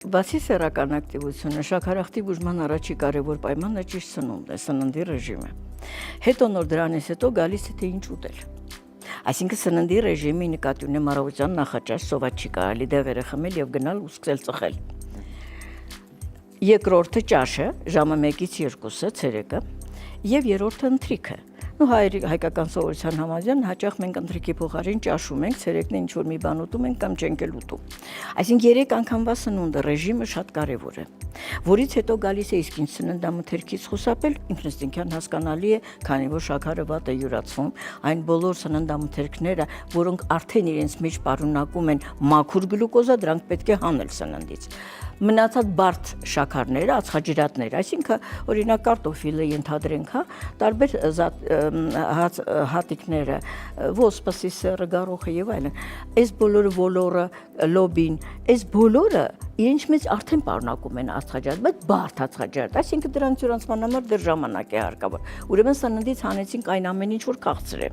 Բացի սեռական ակտիվությունը, շաքարախտի բուժման առաջի կարևոր պայմանը ճիշտ սնունդն է, սննդի ռեժիմը։ Հետո նոր դրանից հետո գալիս է թե ինչ ուտել։ Այսինքն սննդի ռեժիմի նկատի ունեմ առավոտյան նախաճաշ սոված չի կարելի դեղերը խմել եւ գնալ ու սկսել ծխել։ Երկրորդը ճաշը, ժամը 1-ից 2-ը ցերեկը եւ երրորդը ընթրիքը։ Հայկական սովորության համաձայն հաճախ մենք ընթրիքի փոխարեն ճաշում ենք, ցերեկն ինչ որ մի բան ուտում ենք կամ չենք էլ ուտում։ Այսինքն 3 անգամվա սնունդը ռեժիմը շատ կարևոր է, որից հետո գալիս է իսկ ինչ սննդամթերքից խուսափել, ինքնըստինքյան հասկանալի է, քանի որ շաքարը վատ է յուրացվում, այն բոլոր սննդամթերքները, որոնք արդեն իրենց մեջ պարունակում են մաքուր գլյուկոզա, դրանք պետք է հանել սննդից։ Մնացած բարդ շաքարները, ածխաջրատներ, այսինքն օրինակ կարտոֆիլը ենթադրենք, տարբեր հատիկները, ոսպը, սիսեռը, գարոխը եւ այլն, այս բոլորը ոլորը, լոբին, այս բոլորը իրենց մեջ արդեն պարունակում են ածխաջրատ, բայց բարդ ածխաջրատ, այսինքն դրանց յուրացման համար դեռ ժամանակ է հարկավոր։ Ուրեմն սննդից հանեցինք այն ամեն ինչ, որ քաղցր է։